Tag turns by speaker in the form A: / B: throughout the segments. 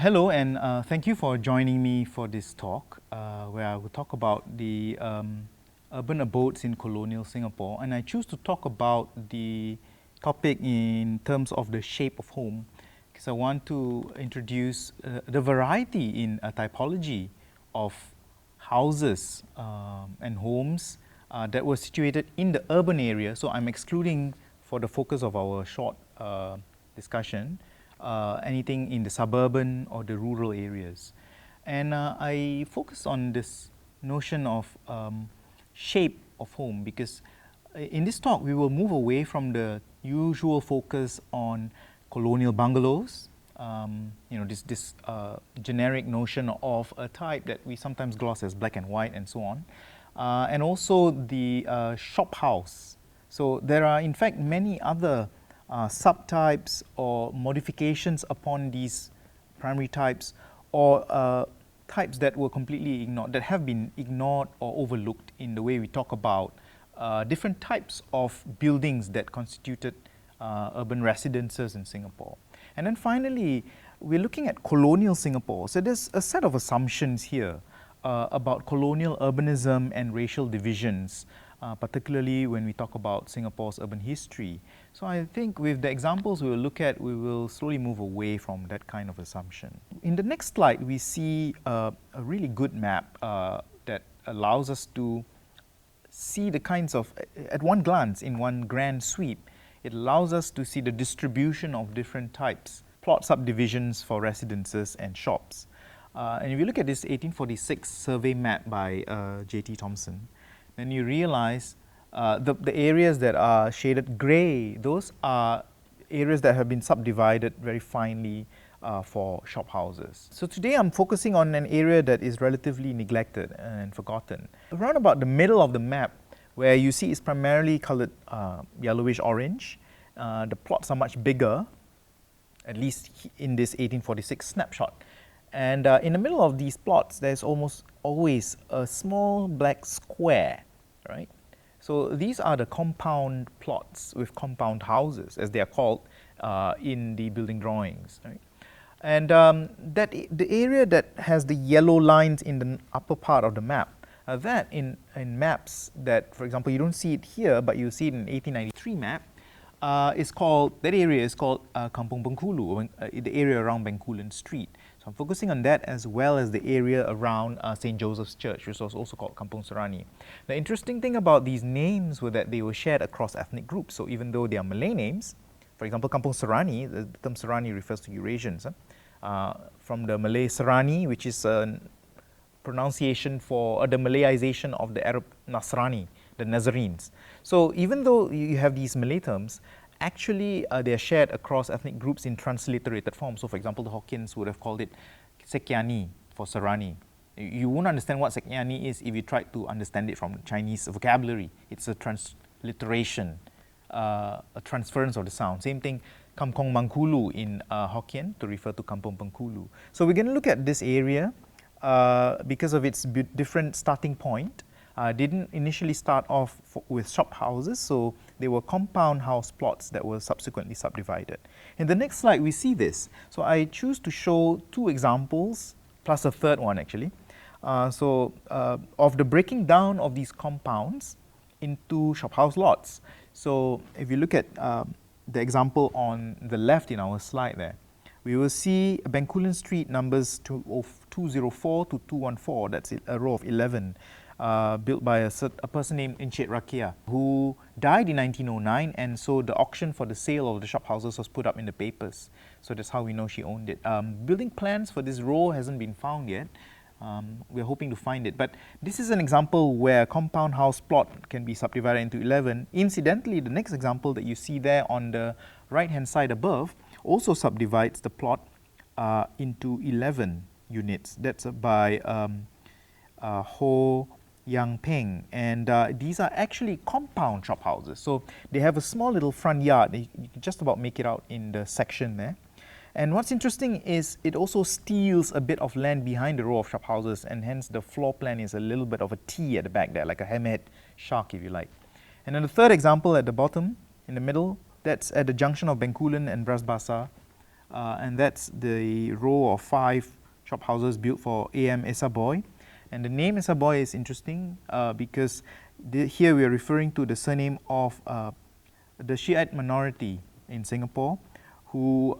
A: Hello, and thank you for joining me for this talk, where I will talk about the urban abodes in colonial Singapore. And I choose to talk about the topic in terms of the shape of home, because I want to introduce the variety in a typology of houses and homes that were situated in the urban area. So I'm excluding, for the focus of our short discussion, anything in the suburban or the rural areas. And I focus on this notion of shape of home, because in this talk we will move away from the usual focus on colonial bungalows, this generic notion of a type that we sometimes gloss as black and white and so on, and also the shop house. So there are in fact many other subtypes or modifications upon these primary types, or types that were completely ignored, that have been ignored or overlooked in the way we talk about different types of buildings that constituted urban residences in Singapore. And then finally, we're looking at colonial Singapore. So there's a set of assumptions here about colonial urbanism and racial divisions, particularly when we talk about Singapore's urban history. So I think with the examples we will look at, we will slowly move away from that kind of assumption. In the next slide, we see a really good map that allows us to see the kinds of, at one glance, in one grand sweep, it allows us to see the distribution of different types, plot subdivisions for residences and shops. And if you look at this 1846 survey map by J.T. Thomson, then you realize the areas that are shaded grey, those are areas that have been subdivided very finely for shop houses. So today I'm focusing on an area that is relatively neglected and forgotten. Around about the middle of the map, where you see it's primarily colored yellowish orange, the plots are much bigger, at least in this 1846 snapshot. And in the middle of these plots, there's almost always a small black square, right? So these are the compound plots with compound houses, as they are called in the building drawings, right? And the area that has the yellow lines in the upper part of the map, that in maps that, for example, you don't see it here, but you see it in 1893 map, that area is called Kampung Bencoolen, the area around Bencoolen Street. So I'm focusing on that, as well as the area around St. Joseph's Church, which was also called Kampung Serani. The interesting thing about these names were that they were shared across ethnic groups. So even though they are Malay names, for example, Kampung Serani, the term Serani refers to Eurasians, from the Malay Serani, which is a pronunciation for the Malayization of the Arab Nasrani, the Nazarenes. So even though you have these Malay terms, actually they are shared across ethnic groups in transliterated form. So for example, the Hokkiens would have called it Sekiani for Serani. You won't understand what Sekiani is if you try to understand it from Chinese vocabulary. It's a transliteration, a transference of the sound. Same thing, Kampung Bencoolen in Hokkien to refer to Kampung Bencoolen. So we're going to look at this area because of its different starting point. Didn't initially start off with shop houses, so they were compound house plots that were subsequently subdivided. In the next slide, we see this. So I choose to show two examples, plus a third one actually, of the breaking down of these compounds into shop house lots. So if you look at the example on the left in our slide there, we will see Bencoolen Street numbers 204 to 214, that's a row of 11. Built by a person named Encik Rakia, who died in 1909, and so the auction for the sale of the shop houses was put up in the papers. So that's how we know she owned it. Building plans for this row hasn't been found yet. We're hoping to find it. But this is an example where a compound house plot can be subdivided into 11. Incidentally, the next example that you see there on the right-hand side above also subdivides the plot into 11 units. That's by Ho Yang Peng, and these are actually compound shop houses. So they have a small little front yard. You can just about make it out in the section there. And what's interesting is it also steals a bit of land behind the row of shop houses, and hence the floor plan is a little bit of a T at the back there, like a hammerhead shark if you like. And then the third example at the bottom, in the middle, that's at the junction of Bencoolen and Bras Basah, and that's the row of 5 shop houses built for A.M. Esaboy. And the name Esaboy is interesting because here we are referring to the surname of the Shiite minority in Singapore who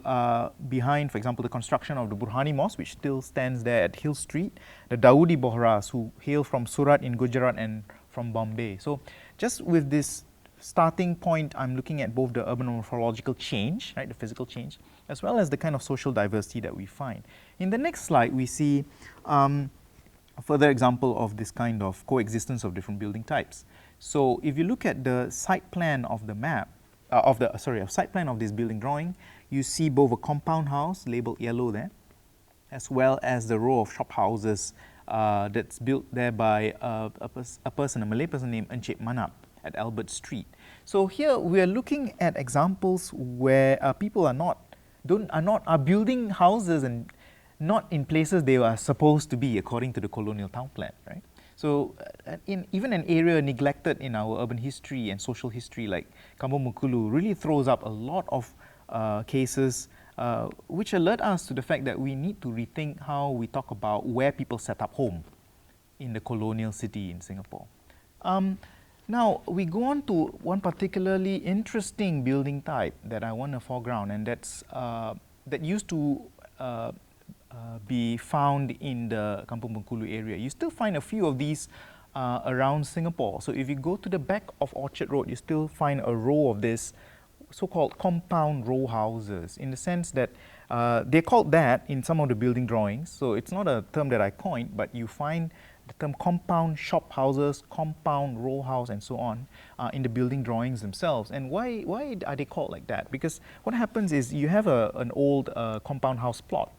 A: behind, for example, the construction of the Burhani Mosque, which still stands there at Hill Street, the Dawoodi Bohras, who hail from Surat in Gujarat and from Bombay. So just with this starting point, I'm looking at both the urban morphological change, right, the physical change, as well as the kind of social diversity that we find. In the next slide, we see a further example of this kind of coexistence of different building types. So if you look at the site plan of the map, site plan of this building drawing, you see both a compound house labeled yellow there, as well as the row of shop houses that's built there by a Malay person named Encik Manap at Albert Street. So here we are looking at examples where people are building houses and not in places they are supposed to be according to the colonial town plan, right? So in even an area neglected in our urban history and social history like Kampung Bencoolen really throws up a lot of cases which alert us to the fact that we need to rethink how we talk about where people set up home in the colonial city in Singapore. Now we go on to one particularly interesting building type that I want to foreground, and that's that used to be found in the Kampung Bencoolen area. You still find a few of these around Singapore. So if you go to the back of Orchard Road, you still find a row of this so-called compound row houses, in the sense that they're called that in some of the building drawings. So it's not a term that I coined, but you find the term compound shop houses, compound row house, and so on in the building drawings themselves. And why are they called like that? Because what happens is you have an old compound house plot.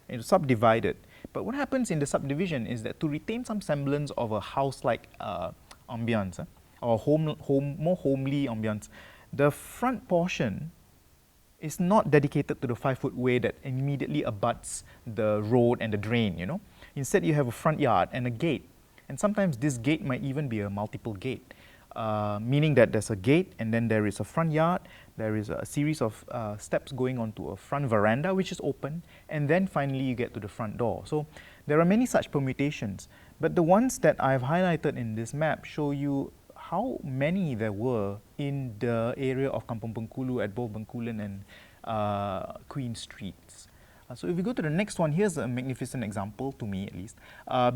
A: It's subdivided. But what happens in the subdivision is that to retain some semblance of a house-like ambience, or more homely ambience, the front portion is not dedicated to the 5-foot way that immediately abuts the road and the drain, you know. Instead, you have a front yard and a gate. And sometimes this gate might even be a multiple gate, meaning that there's a gate and then there is a front yard, there is a series of steps going onto a front veranda which is open, and then finally you get to the front door. So there are many such permutations, but the ones that I've highlighted in this map show you how many there were in the area of Kampung Bencoolen at both Bencoolen and Queen Streets. So if we go to the next one, here's a magnificent example, to me at least,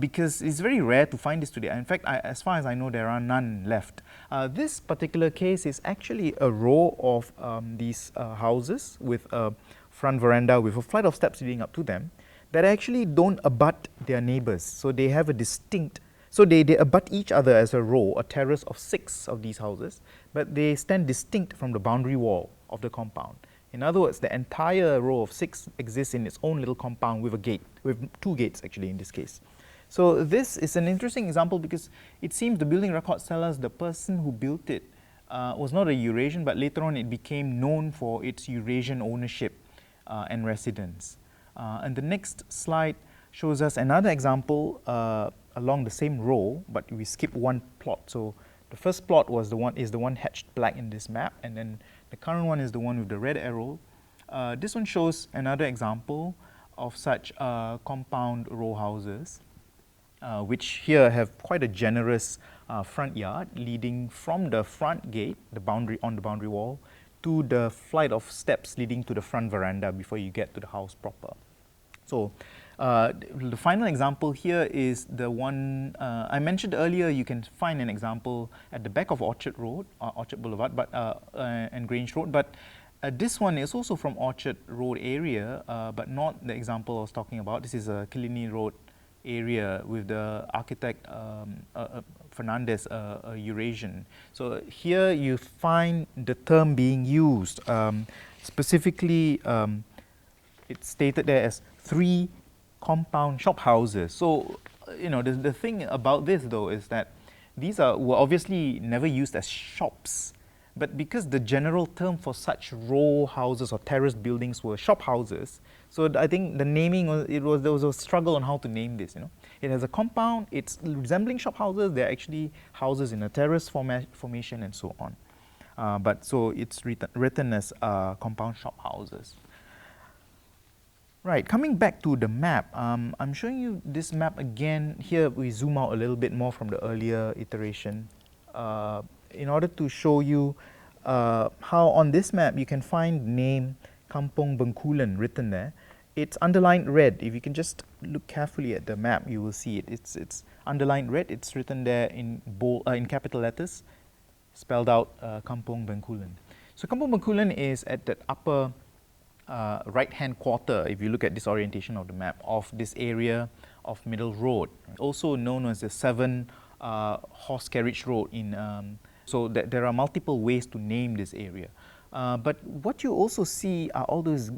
A: because it's very rare to find this today. In fact, as far as I know, there are none left. This particular case is actually a row of these houses with a front veranda with a flight of steps leading up to them that actually don't abut their neighbors. So they have a distinct, so they abut each other as a row, a terrace of 6 of these houses, but they stand distinct from the boundary wall of the compound. In other words, the entire row of 6 exists in its own little compound with a gate, with 2 gates actually in this case. So this is an interesting example because it seems the building records tell us the person who built it was not a Eurasian, but later on it became known for its Eurasian ownership and residence. And the next slide shows us another example along the same row, but we skip one plot. So the first plot is the one hatched black in this map, and then the current one is the one with the red arrow. This one shows another example of such compound row houses, which here have quite a generous front yard leading from the front gate, on the boundary wall, to the flight of steps leading to the front veranda before you get to the house proper. So the final example here is the one I mentioned earlier. You can find an example at the back of Orchard Road, Orchard Boulevard, and Grange Road. But this one is also from Orchard Road area, but not the example I was talking about. This is a Killiney Road area with the architect Fernandez, a Eurasian. So here you find the term being used. Specifically, it's stated there as 3 compound shop houses. So, you know, the thing about this though is that these were obviously never used as shops, but because the general term for such row houses or terraced buildings were shop houses, so I think the naming there was a struggle on how to name this. You know, it has a compound, it's resembling shop houses. They're actually houses in a terrace formation and so on. But so it's written as compound shop houses. Right, coming back to the map, I'm showing you this map again. Here we zoom out a little bit more from the earlier iteration in order to show you how on this map you can find name Kampung Bencoolen written there. It's underlined red. If you can just look carefully at the map, you will see it. It's underlined red. It's written there in bold, in capital letters, spelled out Kampung Bencoolen. So Kampung Bencoolen is at the upper right-hand quarter, if you look at this orientation of the map, of this area of Middle Road, also known as the 7 horse carriage road. So there are multiple ways to name this area. But what you also see are all those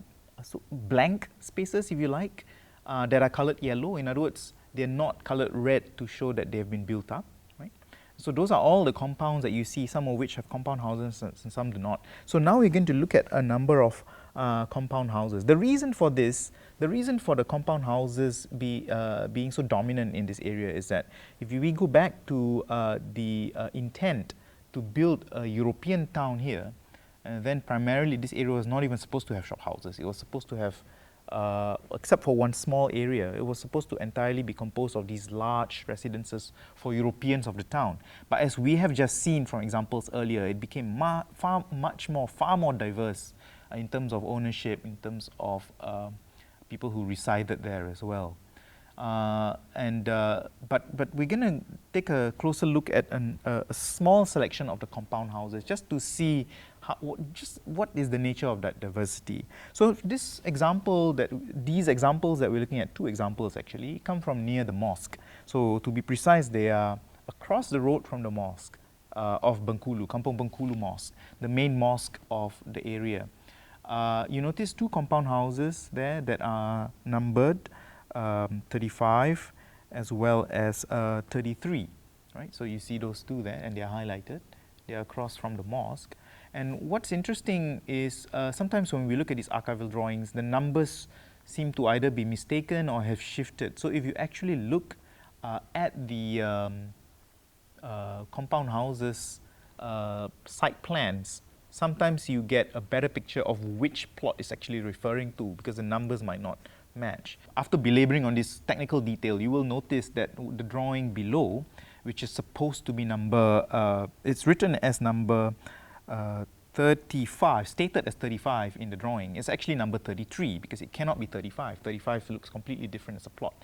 A: blank spaces, if you like, that are colored yellow. In other words, they're not colored red to show that they've been built up. So those are all the compounds that you see, some of which have compound houses and some do not. So now we're going to look at a number of compound houses. The reason for this, the reason for the compound houses being so dominant in this area is that if we go back to the intent to build a European town here, then primarily this area was not even supposed to have shop houses. It was supposed to have except for one small area, it was supposed to entirely be composed of these large residences for Europeans of the town. But as we have just seen from examples earlier, it became far more diverse in terms of ownership, in terms of people who resided there as well. But we're going to take a closer look at a small selection of the compound houses just to see what is the nature of that diversity. So these examples that we're looking at, 2 examples actually, come from near the mosque. So to be precise, they are across the road from the mosque of Bengkulu, Kampung Bencoolen Mosque, the main mosque of the area. You notice 2 compound houses there that are numbered 35 as well as 33, right? So you see those 2 there and they are highlighted. They are across from the mosque. And what's interesting is sometimes when we look at these archival drawings, the numbers seem to either be mistaken or have shifted. So if you actually look at the compound houses site plans, sometimes you get a better picture of which plot is actually referring to because the numbers might not match. After belaboring on this technical detail, you will notice that the drawing below, which is supposed to be number, it's written as number 35, stated as 35 in the drawing. It's actually number 33 because it cannot be 35. 35 looks completely different as a plot.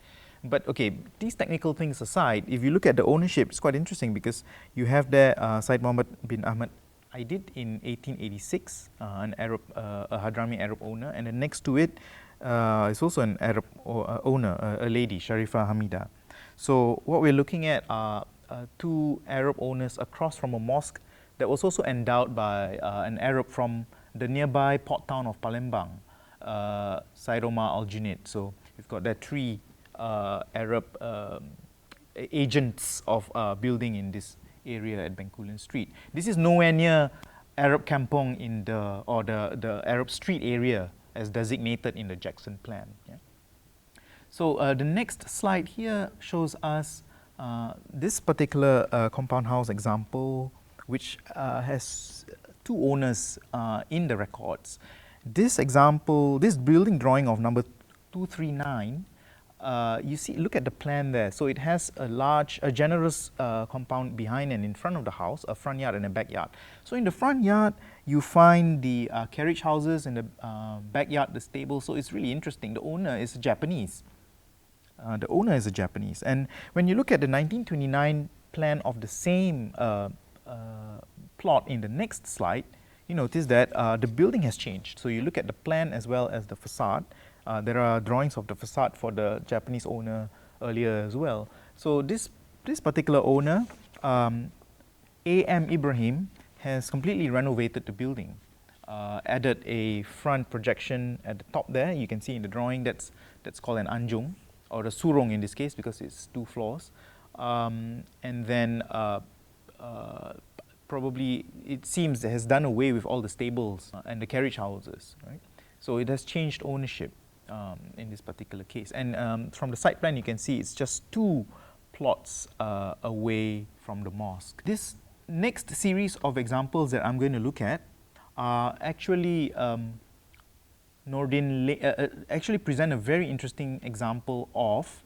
A: But okay, these technical things aside, if you look at the ownership, it's quite interesting because you have there Syed Muhammad bin Ahmad Aidid in 1886, an Arab, a Hadrami Arab owner, and then next to it is also an Arab owner, a lady, Sharifah Hamida. So what we're looking at are 2 Arab owners across from a mosque that was also endowed by an Arab from the nearby port town of Palembang, Syed Omar Al-Junaid. So we've got there 3 Arab agents of building in this area at Bencoolen Street. This is nowhere near Arab Kampung in the Arab street area as designated in the Jackson plan. Yeah? So the next slide here shows us this particular compound house example, which has 2 owners in the records. This example, this building drawing of number 239, you see, look at the plan there. So it has a generous compound behind and in front of the house, a front yard and a backyard. So in the front yard, you find the carriage houses, and the backyard, the stable. So it's really interesting. The owner is Japanese. And when you look at the 1929 plan of the same plot in the next slide, you notice that the building has changed. So you look at the plan as well as the facade. There are drawings of the facade for the Japanese owner earlier as well. So this particular owner, A.M. Ibrahim, has completely renovated the building. Added a front projection at the top there. You can see in the drawing that's called an anjung, or a surong in this case because it's 2 floors. And then probably it seems it has done away with all the stables and the carriage houses, right? So it has changed ownership in this particular case. And from the site plan, you can see it's just 2 plots away from the mosque. This next series of examples that I'm going to look at are actually actually present a very interesting example of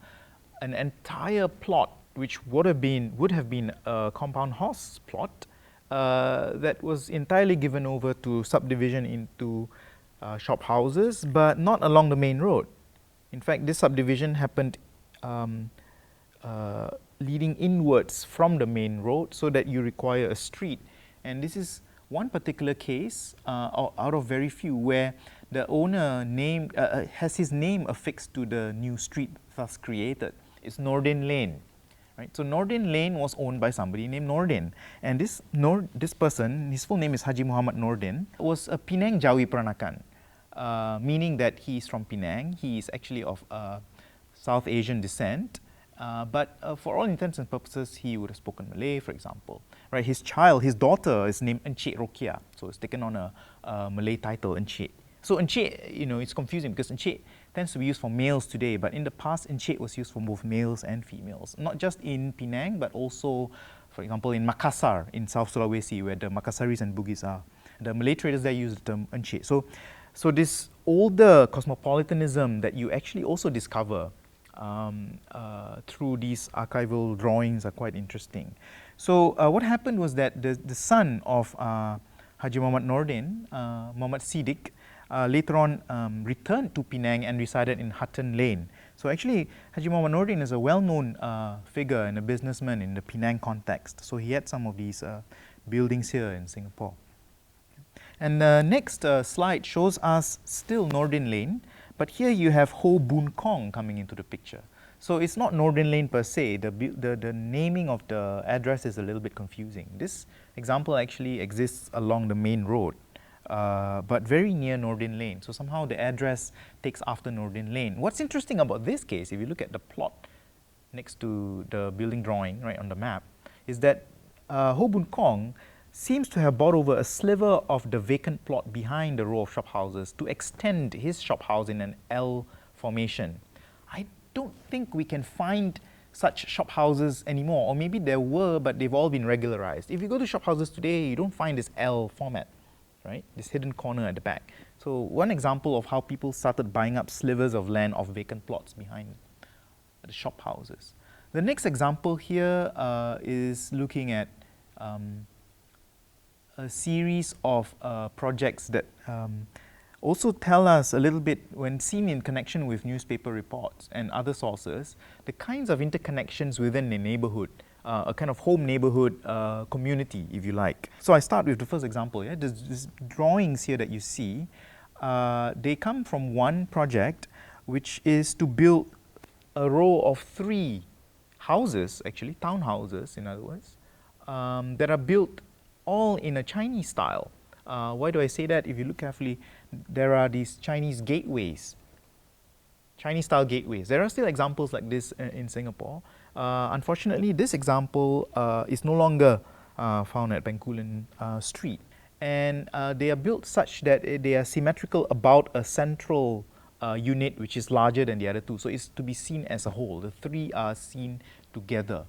A: an entire plot which would have been a compound house plot that was entirely given over to subdivision into shop houses, but not along the main road. In fact, this subdivision happened leading inwards from the main road, so that you require a street. And this is one particular case out of very few where the owner has his name affixed to the new street thus created. It's Noordin Lane. Right? So Noordin Lane was owned by somebody named Noordin, and this person, his full name is Haji Muhammad Noordin, was a Penang Jawi Peranakan, meaning that he's from Penang. He is actually of South Asian descent, but for all intents and purposes, he would have spoken Malay, for example. Right? His daughter is named Encik Rokia, so it's taken on a Malay title, Encik. So Encik, it's confusing because Encik tends to be used for males today, but in the past, Encik was used for both males and females, not just in Penang, but also, for example, in Makassar, in South Sulawesi, where the Makassaris and Bugis are. The Malay traders there use the term Encik. So this older cosmopolitanism that you actually also discover through these archival drawings are quite interesting. So what happened was that the son of Haji Muhammad Noordin, Muhammad Siddiq, later on returned to Penang and resided in Hutton Lane. So actually, Haji Muhammad Noordin is a well-known figure and a businessman in the Penang context. So he had some of these buildings here in Singapore. And the next slide shows us still Noordin Lane, but here you have Ho Boon Kong coming into the picture. So it's not Noordin Lane per se. The naming of the address is a little bit confusing. This example actually exists along the main road, but very near Noordin Lane. So somehow the address takes after Noordin Lane. What's interesting about this case, if you look at the plot next to the building drawing right on the map, is that Ho Boon Kong seems to have bought over a sliver of the vacant plot behind the row of shop houses to extend his shop house in an L formation. I don't think we can find such shop houses anymore, or maybe there were, but they've all been regularized. If you go to shop houses today, you don't find this L format, right? This hidden corner at the back. So one example of how people started buying up slivers of land of vacant plots behind the shop houses. The next example here is looking at a series of projects that also tell us a little bit, when seen in connection with newspaper reports and other sources, the kinds of interconnections within a neighborhood, a kind of home neighborhood community, if you like. So I start with the first example. Yeah? These drawings here that you see, they come from one project, which is to build a row of 3 houses, actually, townhouses, in other words, that are built all in a Chinese style. Why do I say that? If you look carefully, there are these Chinese gateways, Chinese style gateways. There are still examples like this in Singapore. Unfortunately, this example is no longer found at Bencoolen Street. And they are built such that they are symmetrical about a central unit which is larger than the other 2. So it's to be seen as a whole. The 3 are seen together.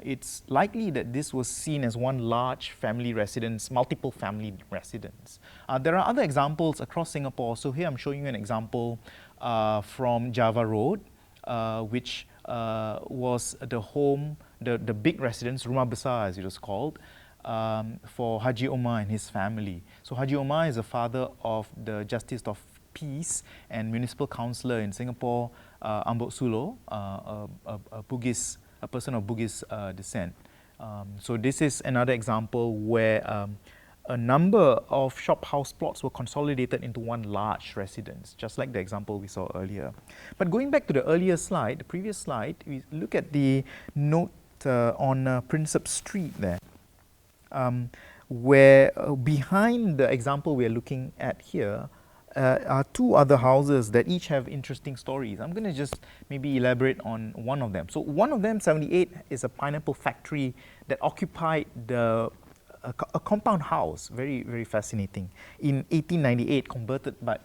A: It's likely that this was seen as one large family residence, multiple family residence. There are other examples across Singapore. So here I'm showing you an example from Java Road, which was the home, the big residence, Rumah Besar as it was called, for Haji Omar and his family. So Haji Omar is the father of the Justice of Peace and Municipal Councillor in Singapore, Ambok Sulo, a person of Bugis descent. So this is another example where a number of shop house plots were consolidated into one large residence, just like the example we saw earlier. But going back to the earlier slide, the previous slide, we look at the note on Prinsep Street there, where behind the example we are looking at here are 2 other houses that each have interesting stories. I'm going to just maybe elaborate on one of them. So one of them, 78, is a pineapple factory that occupied a compound house, very, very fascinating, in 1898,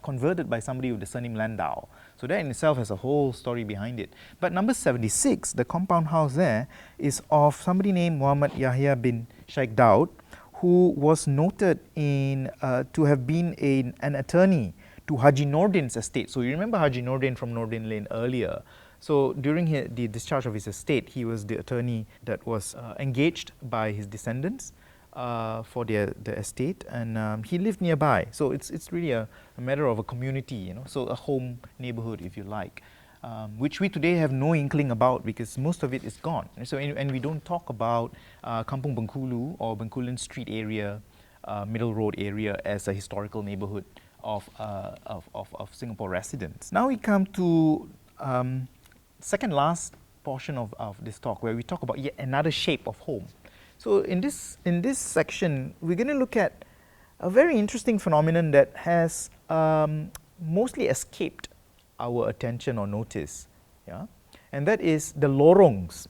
A: converted by somebody with the surname Landau. So that in itself has a whole story behind it. But number 76, the compound house there, is of somebody named Muhammad Yahya bin Sheikh Daud, who was noted to have been an attorney to Haji Noordin's estate. So you remember Haji Noordin from Noordin Lane earlier. So during the discharge of his estate, he was the attorney that was engaged by his descendants for the estate, and he lived nearby. So it's really a matter of a community, you know, so a home neighborhood, if you like, which we today have no inkling about because most of it is gone. So and we don't talk about Kampung Bencoolen or Bencoolen Street area, Middle Road area as a historical neighborhood of Singapore residents. Now we come to second last portion of this talk, where we talk about yet another shape of home. So in this section, we're going to look at a very interesting phenomenon that has mostly escaped our attention or notice, yeah? And that is the lorongs.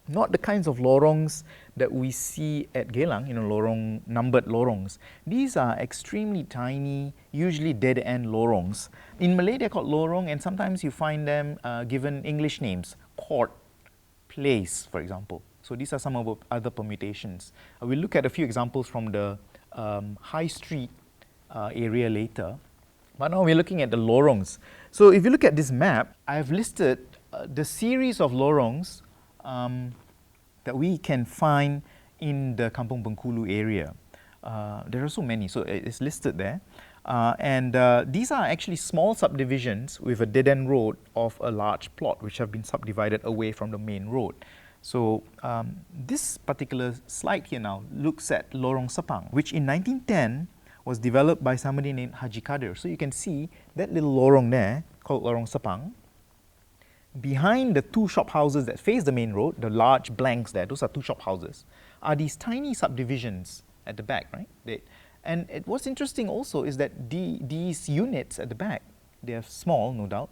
A: Not the kinds of lorongs that we see at Geylang, you know, numbered lorongs. These are extremely tiny, usually dead-end lorongs. In Malay, they're called lorong, and sometimes you find them given English names, court, place, for example. So these are some of the other permutations. We'll look at a few examples from the High Street area later. But now we're looking at the lorongs. So if you look at this map, I've listed the series of lorongs that we can find in the Kampung Bencoolen area. There are so many, so it's listed there. And these are actually small subdivisions with a dead-end road of a large plot which have been subdivided away from the main road. So this particular slide here now looks at Lorong Sepang, which in 1910 was developed by somebody named Haji Kadir. So you can see that little lorong there called Lorong Sepang. Behind the two shop houses that face the main road, the large blanks there, those are two shop houses, are these tiny subdivisions at the back, right? And what's interesting also is that these units at the back, they are small, no doubt.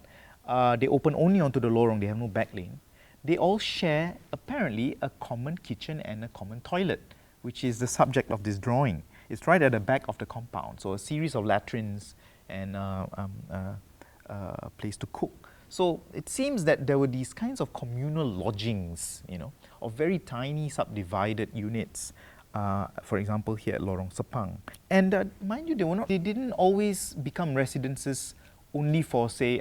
A: They open only onto the lorong, they have no back lane. They all share, apparently, a common kitchen and a common toilet, which is the subject of this drawing. It's right at the back of the compound, so a series of latrines and a place to cook. So it seems that there were these kinds of communal lodgings, you know, of very tiny subdivided units. For example, here at Lorong Sepang. And mind you, they didn't always become residences only for, say,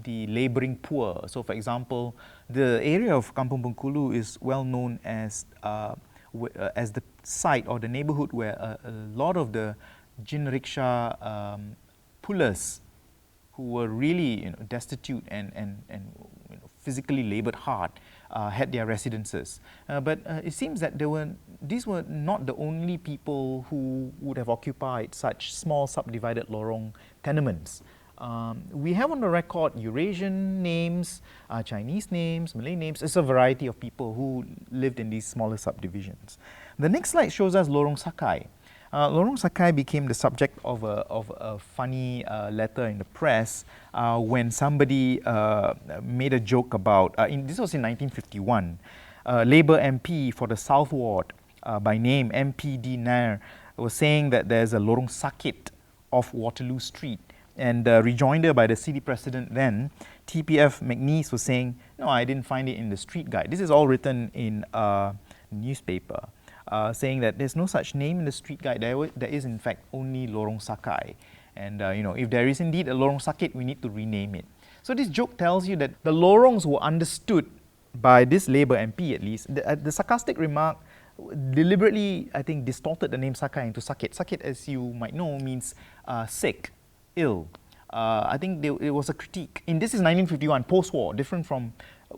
A: the labouring poor. So, for example, the area of Kampung Bencoolen is well known as the site or the neighbourhood where a lot of the jin rickshaw pullers who were really, you know, destitute and you know, physically laboured hard had their residences. But it seems that these were not the only people who would have occupied such small subdivided lorong tenements. We have on the record Eurasian names, Chinese names, Malay names. It's a variety of people who lived in these smaller subdivisions. The next slide shows us Lorong Sakai. Lorong Sakai became the subject of a funny letter in the press when somebody made a joke about, this was in 1951, Labour MP for the South Ward by name MPD Nair was saying that there's a Lorong Sakit off Waterloo Street. And the rejoinder by the city president then, TPF McNeese, was saying, no, I didn't find it in the street guide. This is all written in a newspaper, saying that there's no such name in the street guide. There is, in fact, only Lorong Sakai. And, you know, if there is indeed a Lorong Sakit, we need to rename it. So this joke tells you that the lorongs were understood by this Labour MP, at least. The sarcastic remark deliberately, I think, distorted the name Sakai into Sakit. Sakit, as you might know, means sick, ill. I think it was a critique. This is 1951, post-war, different from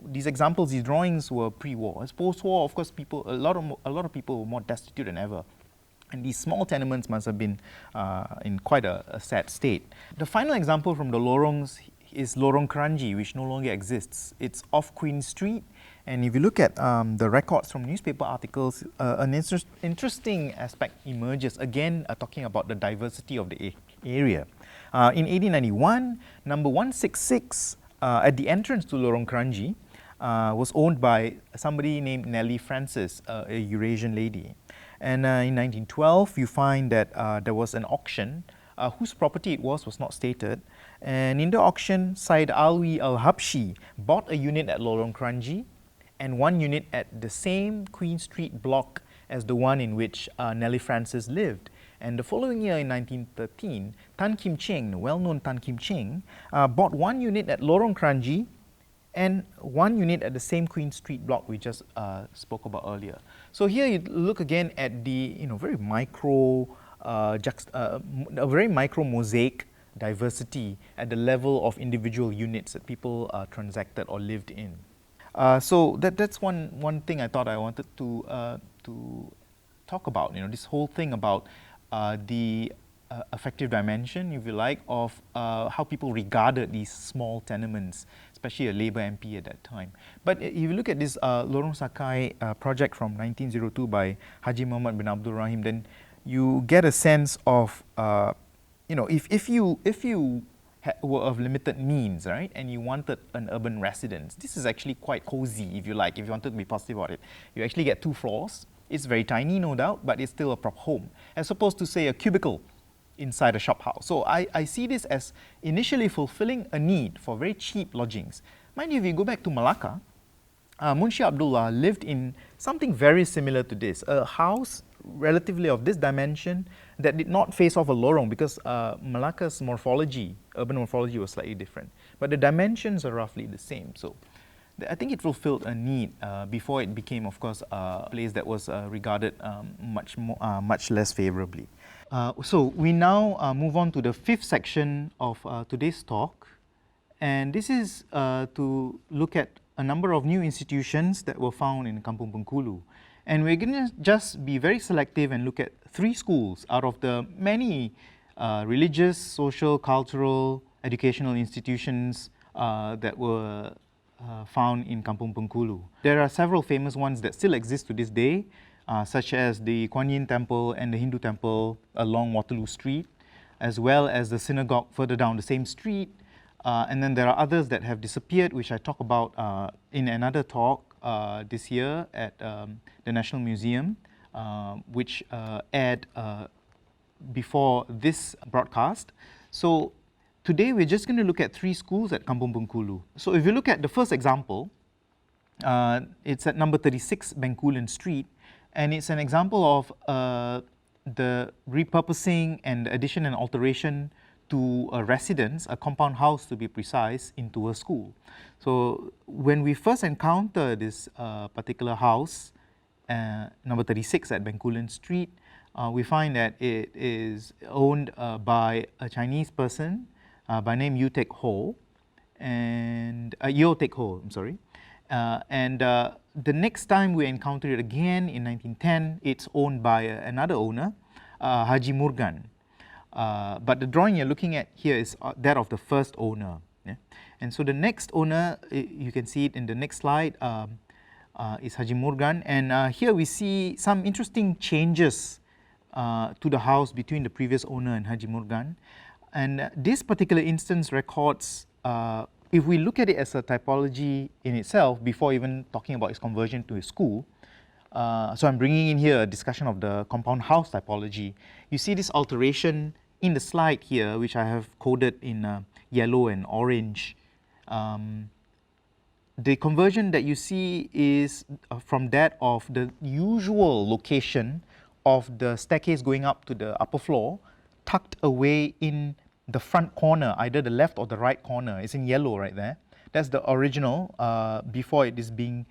A: these examples. These drawings were pre-war. As post-war, of course, a lot of people were more destitute than ever, and these small tenements must have been in quite a sad state. The final example from the lorongs is Lorong Kranji, which no longer exists. It's off Queen Street, and if you look at the records from newspaper articles, an interesting aspect emerges, again talking about the diversity of the area. In 1891, number 166 at the entrance to Lorong Kranji was owned by somebody named Nellie Francis, a Eurasian lady. And in 1912, you find that there was an auction. Whose property it was not stated. And in the auction, Said Alwi Al-Habshi bought a unit at Lorong Kranji and one unit at the same Queen Street block as the one in which Nellie Francis lived. And the following year in 1913, Tan Kim Cheng, the well-known Tan Kim Cheng, bought one unit at Lorong Kranji and one unit at the same Queen Street block we just spoke about earlier. So here you look again at the very micro, a very micro mosaic diversity at the level of individual units that people transacted or lived in. So that's one thing I thought I wanted to talk about. This whole thing about the affective dimension, if you like, of how people regarded these small tenements, especially a Labour MP at that time. But if you look at this Lorong Sakai project from 1902 by Haji Muhammad bin Abdul Rahim, then you get a sense of, if you were of limited means, right, and you wanted an urban residence, this is actually quite cozy, if you like, if you wanted to be positive about it. You actually get 2 floors. It's very tiny, no doubt, but it's still a proper home, as opposed to, say, a cubicle inside a shop house. So I see this as initially fulfilling a need for very cheap lodgings. Mind you, if you go back to Malacca, Munshi Abdullah lived in something very similar to this, a house relatively of this dimension that did not face off a lorong, because Malacca's morphology, urban morphology, was slightly different. But the dimensions are roughly the same. So I think it fulfilled a need before it became, of course, a place that was regarded much less favorably. So we now move on to the 5th section of today's talk, and this is to look at a number of new institutions that were found in Kampung Bencoolen. And we're going to just be very selective and look at 3 schools out of the many religious, social, cultural, educational institutions that were found in Kampung Bencoolen. There are several famous ones that still exist to this day, such as the Kuan Yin Temple and the Hindu Temple along Waterloo Street, as well as the synagogue further down the same street. And then there are others that have disappeared, which I talk about in another talk this year at the National Museum, which aired before this broadcast. So today we're just going to look at 3 schools at Kampung Bencoolen. So if you look at the first example, it's at number 36 Bencoolen Street, and it's an example of the repurposing and addition and alteration to a residence, a compound house to be precise, into a school. So when we first encounter this particular house, number 36 at Bencoolen Street, we find that it is owned by a Chinese person by name Yeo Tek Ho, and I'm sorry. And the next time we encountered it again in 1910, it's owned by another owner, Haji Murgan. But the drawing you're looking at here is that of the first owner. Yeah? And so the next owner, you can see it in the next slide, is Haji Murgan. And here we see some interesting changes to the house between the previous owner and Haji Murgan. And this particular instance records, if we look at it as a typology in itself, before even talking about its conversion to a school, so I'm bringing in here a discussion of the compound house typology. You see this alteration in the slide here, which I have coded in yellow and orange. The conversion that you see is from that of the usual location of the staircase going up to the upper floor, tucked away in the front corner, either the left or the right corner. It's in yellow right there. That's the original before it is being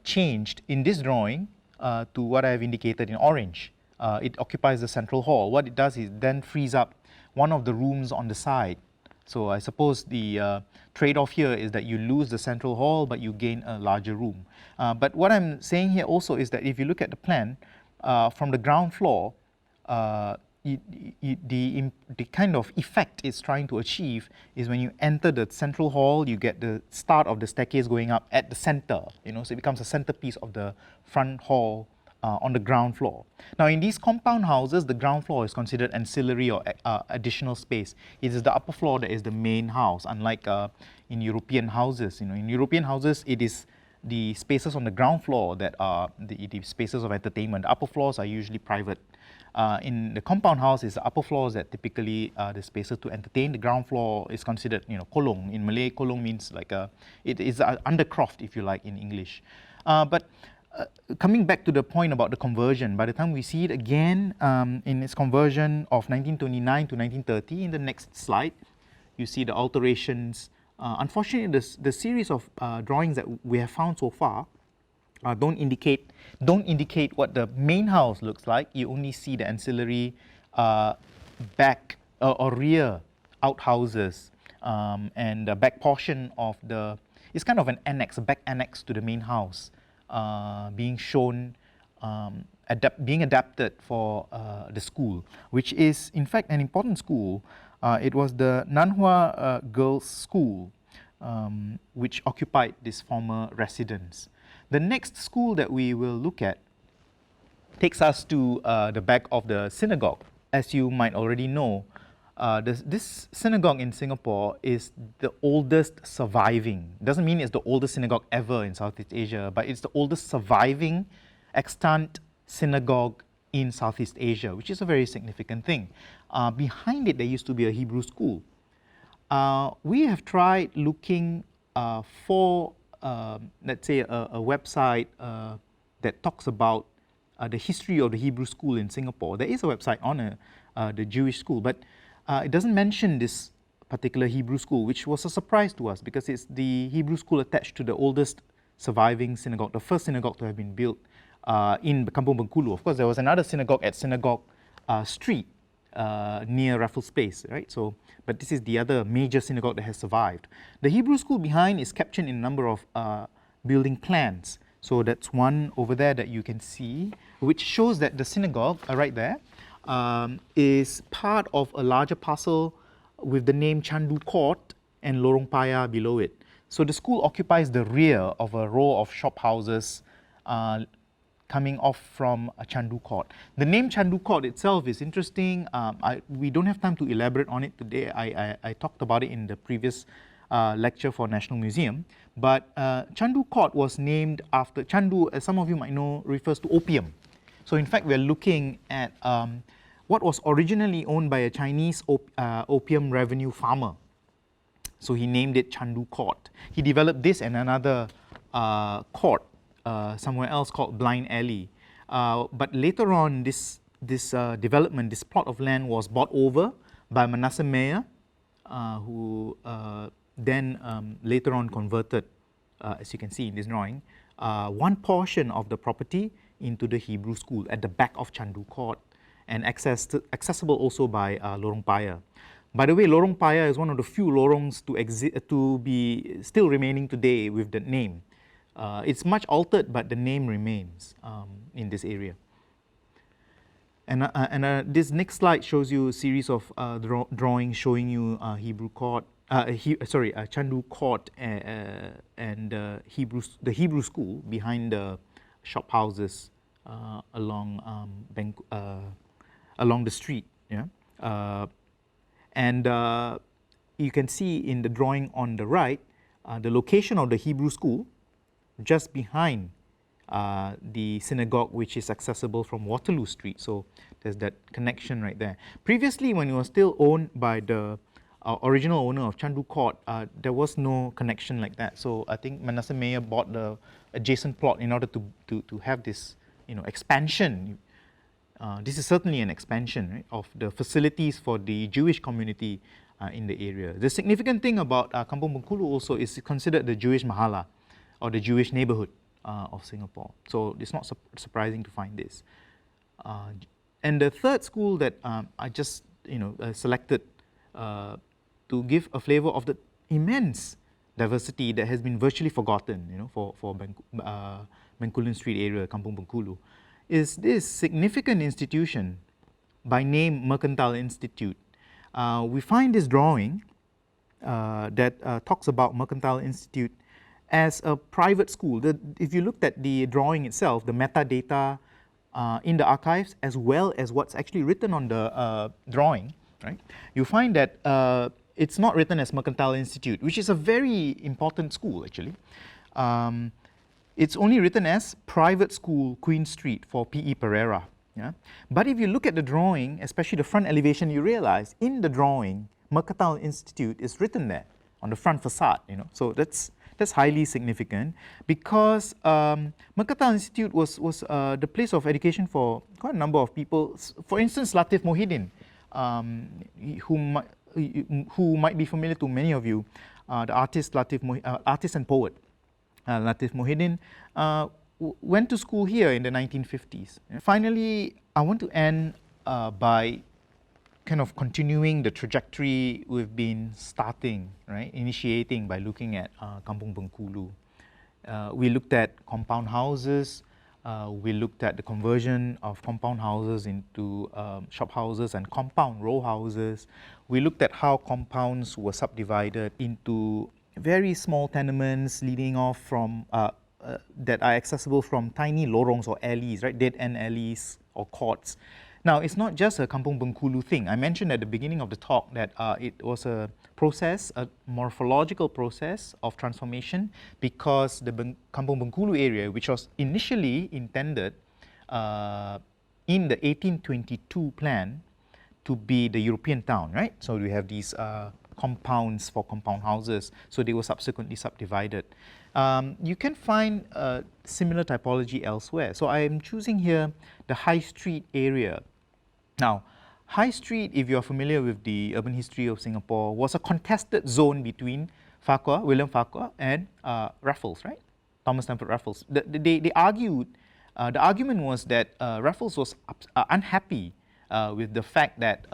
A: changed in this drawing to what I have indicated in orange. It occupies the central hall. What it does is then frees up one of the rooms on the side. So I suppose the trade-off here is that you lose the central hall, but you gain a larger room. But what I'm saying here also is that if you look at the plan, from the ground floor, the kind of effect it's trying to achieve is when you enter the central hall, you get the start of the staircase going up at the center, so it becomes a centerpiece of the front hall on the ground floor. Now in these compound houses, the ground floor is considered ancillary or additional space. It is the upper floor that is the main house, unlike in European houses. In European houses, it is the spaces on the ground floor that are the spaces of entertainment. The upper floors are usually private. In the compound house, it's the upper floors that typically are the spaces to entertain. The ground floor is considered, kolong. In Malay, kolong means like it is undercroft, if you like, in English. But coming back to the point about the conversion, by the time we see it again in its conversion of 1929 to 1930, in the next slide, you see the alterations. Unfortunately, the series of drawings that we have found so far don't indicate what the main house looks like. You only see the ancillary back or rear outhouses and the back portion of the. It's kind of an annex, a back annex to the main house, being shown, being adapted for the school, which is in fact an important school. It was the Nanhua Girls' School, which occupied this former residence. The next school that we will look at takes us to the back of the synagogue. As you might already know, this synagogue in Singapore is the oldest surviving. Doesn't mean it's the oldest synagogue ever in Southeast Asia, but it's the oldest surviving extant synagogue in Southeast Asia, which is a very significant thing. Behind it, there used to be a Hebrew school. We have tried looking for, let's say, a website that talks about the history of the Hebrew school in Singapore. There is a website on the Jewish school, but it doesn't mention this particular Hebrew school, which was a surprise to us because it's the Hebrew school attached to the oldest surviving synagogue, the first synagogue to have been built in Kampung Bencoolen. Of course, there was another synagogue at Synagogue Street near Raffles Place, right? So, but this is the other major synagogue that has survived. The Hebrew school behind is captured in a number of building plans. So that's one over there that you can see, which shows that the synagogue right there is part of a larger parcel with the name Chandu Court and Lorong Paya below it. So the school occupies the rear of a row of shop houses coming off from Chandu Court. The name Chandu Court itself is interesting. We don't have time to elaborate on it today. I talked about it in the previous lecture for National Museum. But Chandu Court was named after, Chandu, as some of you might know, refers to opium. So in fact, we're looking at what was originally owned by a Chinese opium revenue farmer. So he named it Chandu Court. He developed this and another court somewhere else called Blind Alley. But later on, this development, this plot of land was bought over by Manasseh Meyer, who then later on converted, as you can see in this drawing, one portion of the property into the Hebrew school at the back of Chandu Court, and accessible also by Lorong Paya. By the way, Lorong Paya is one of the few lorongs to be still remaining today with the name. It's much altered, but the name remains in this area. And this next slide shows you a series of drawings showing you Hebrew Court, Chandu Court and the Hebrew school behind the shop houses along the street. Yeah, and you can see in the drawing on the right the location of the Hebrew school just behind the synagogue, which is accessible from Waterloo Street. So there's that connection right there. Previously, when it was still owned by the original owner of Chandu Court, there was no connection like that. So I think Manasseh Meyer bought the adjacent plot in order to have this, expansion. This is certainly an expansion, right, of the facilities for the Jewish community in the area. The significant thing about Kampung Bencoolen also is considered the Jewish Mahala, or the Jewish neighborhood of Singapore. So it's not surprising to find this. And the third school that I just selected to give a flavor of the immense diversity that has been virtually forgotten, for Bencoolen Street area, Kampung Bencoolen, is this significant institution by name Mercantile Institute. We find this drawing that talks about Mercantile Institute as a private school. If you looked at the drawing itself, the metadata in the archives, as well as what's actually written on the drawing, right, you find that it's not written as Mercantile Institute, which is a very important school actually. It's only written as Private School, Queen Street for P.E. Pereira. Yeah? But if you look at the drawing, especially the front elevation, you realize in the drawing, Mercantile Institute is written there on the front facade. So that's That's highly significant because Mercantile Institute was the place of education for quite a number of people. For instance, Latif Mohidin, who might be familiar to many of you, the artist artist and poet Latif Mohidin went to school here in the 1950s. Finally, I want to end by kind of continuing the trajectory we've been starting, right? Initiating by looking at Kampung Bencoolen. We looked at compound houses. We looked at the conversion of compound houses into shop houses and compound row houses. We looked at how compounds were subdivided into very small tenements leading off from that are accessible from tiny lorongs or alleys, right? Dead end alleys or courts. Now, it's not just a Kampung Bencoolen thing. I mentioned at the beginning of the talk that it was a process, a morphological process of transformation, because the Kampung Bencoolen area, which was initially intended in the 1822 plan to be the European town, right? So we have these compounds for compound houses, so they were subsequently subdivided. You can find similar typology elsewhere. So I am choosing here the High Street area. Now, High Street, if you're familiar with the urban history of Singapore, was a contested zone between Farquhar, William Farquhar, and Raffles, right? Thomas Stamford Raffles. They argued, the argument was that Raffles was unhappy with the fact that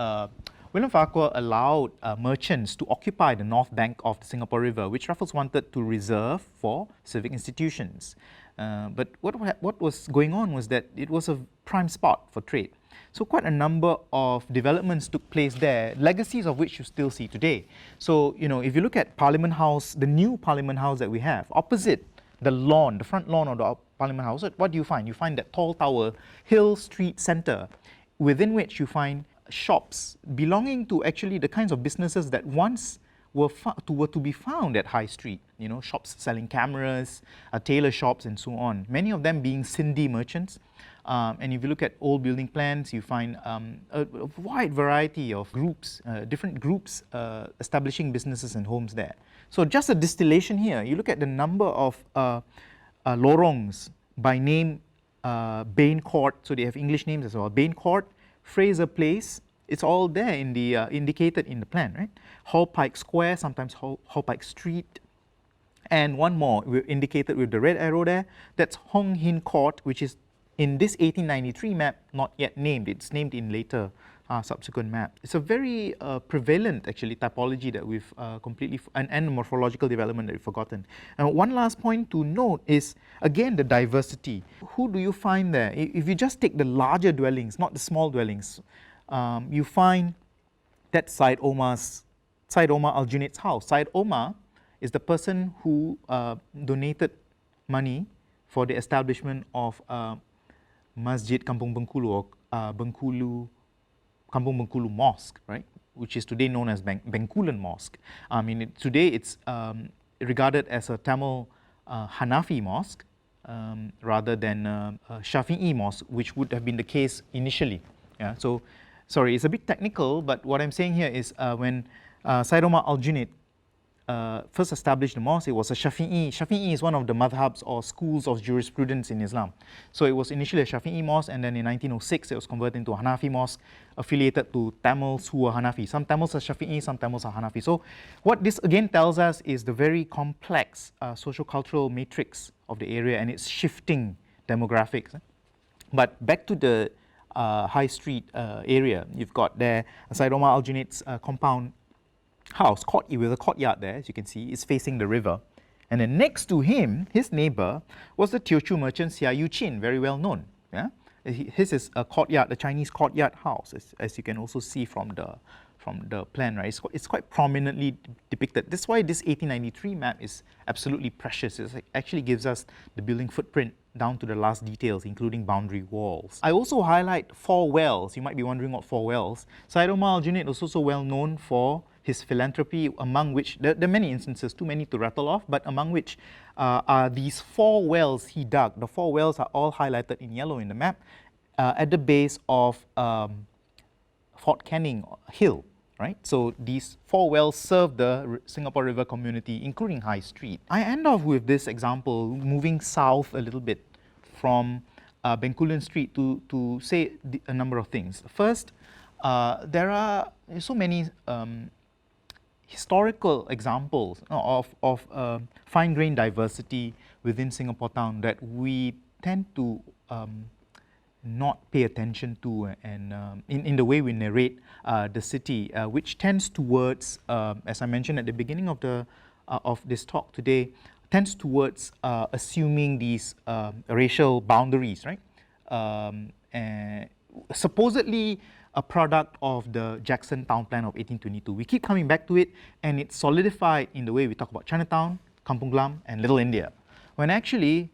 A: William Farquhar allowed merchants to occupy the north bank of the Singapore River, which Raffles wanted to reserve for civic institutions. But what was going on was that it was a prime spot for trade. So quite a number of developments took place there, legacies of which you still see today. So, you know, if you look at Parliament House, the new Parliament House that we have, opposite the lawn, the front lawn of the Parliament House, what do you find? You find that tall tower, Hill Street Centre, within which you find shops belonging to actually the kinds of businesses that once were to be found at High Street. You know, shops selling cameras, tailor shops, and so on. Many of them being Sindhi merchants. And if you look at old building plans, you find a wide variety of groups, different groups establishing businesses and homes there. So just a distillation here, you look at the number of lorongs by name, Bain Court, so they have English names as well, Bain Court, Fraser Place, it's all there in the indicated in the plan, right? Hall Pike Square, sometimes Hall Pike Street, and one more indicated with the red arrow there, that's Hong Hin Court, which is in this 1893 map not yet named. It's named in later subsequent map. It's a very prevalent actually typology that we've completely, and morphological development that we've forgotten. And one last point to note is again the diversity. Who do you find there? If you just take the larger dwellings, not the small dwellings, you find that Syed Omar Al-Junaid's house. Syed Omar is the person who donated money for the establishment of Masjid Kampung Bencoolen or Kampung Bencoolen Mosque, right? Which is today known as Bencoolen Mosque. I mean, today it's regarded as a Tamil Hanafi mosque rather than Shafi'i mosque, which would have been the case initially. Yeah. So, sorry, it's a bit technical, but what I'm saying here is when Syed Omar Al-Junaid first established the mosque, it was a Shafi'i. Shafi'i is one of the madhabs or schools of jurisprudence in Islam. So it was initially a Shafi'i mosque, and then in 1906 it was converted into a Hanafi mosque affiliated to Tamils who were Hanafi. Some Tamils are Shafi'i, some Tamils are Hanafi. So what this again tells us is the very complex socio-cultural matrix of the area and its shifting demographics. But back to the High Street area, you've got there Syed Omar Al-Junaid's compound house, with a courtyard there, as you can see, is facing the river. And then next to him, his neighbor, was the Teochew merchant Xia Yu Chin, very well known. Yeah? His is a courtyard, a Chinese courtyard house, as you can also see from the plan, right? It's quite prominently depicted. That's why this 1893 map is absolutely precious. It actually gives us the building footprint down to the last details, including boundary walls. I also highlight four wells. You might be wondering what four wells. Syed Omar Al-Junaid was also well known for his philanthropy, among which, there are many instances, too many to rattle off, but among which are these four wells he dug. The four wells are all highlighted in yellow in the map at the base of Fort Canning Hill, right? So these 4 wells serve the Singapore River community, including High Street. I end off with this example, moving south a little bit from Bencoolen Street to say a number of things. First, there are so many historical examples of fine-grained diversity within Singapore town that we tend to not pay attention to, and in the way we narrate the city, which tends towards, as I mentioned at the beginning of this talk today, tends towards assuming these racial boundaries, right? And supposedly a product of the Jackson Town Plan of 1822. We keep coming back to it, and it's solidified in the way we talk about Chinatown, Kampung Glam, and Little India. When actually,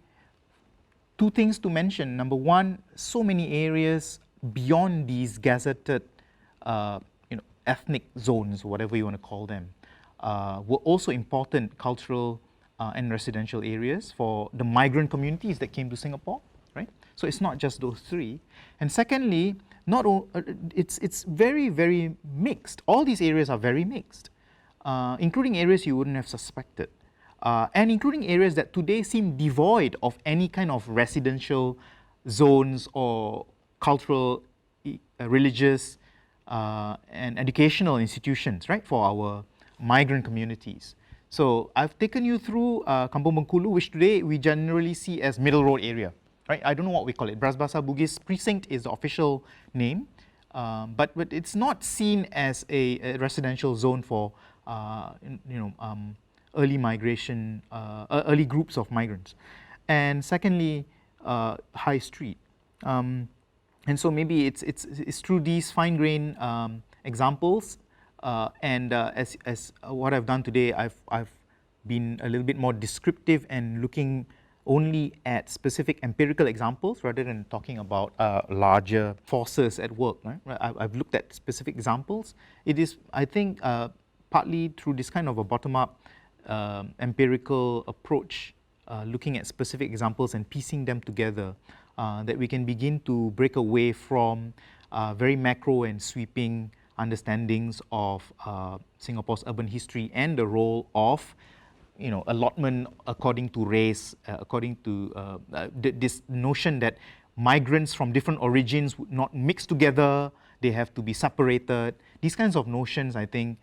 A: 2 things to mention. Number one, so many areas beyond these gazetted ethnic zones, whatever you want to call them, were also important cultural and residential areas for the migrant communities that came to Singapore, right? So it's not just those 3. And secondly, it's very, very mixed. All these areas are very mixed, including areas you wouldn't have suspected. And including areas that today seem devoid of any kind of residential zones or cultural, religious, and educational institutions, right, for our migrant communities. So I've taken you through Kampung Bencoolen, which today we generally see as Middle Road area, right? I don't know what we call it. Bras Basah Bugis Precinct is the official name, but it's not seen as a residential zone for, early migration, early groups of migrants. And secondly, High Street. And so maybe it's through these fine-grained examples, and as what I've done today, I've been a little bit more descriptive and looking only at specific empirical examples rather than talking about larger forces at work. Right? I've looked at specific examples. It is, I think, partly through this kind of a bottom-up empirical approach, looking at specific examples and piecing them together, that we can begin to break away from very macro and sweeping understandings of Singapore's urban history and the role of allotment according to race, according to this notion that migrants from different origins would not mix together, they have to be separated. These kinds of notions, I think,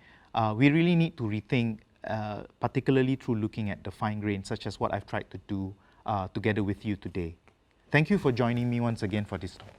A: we really need to rethink, particularly through looking at the fine grain, such as what I've tried to do together with you today. Thank you for joining me once again for this talk.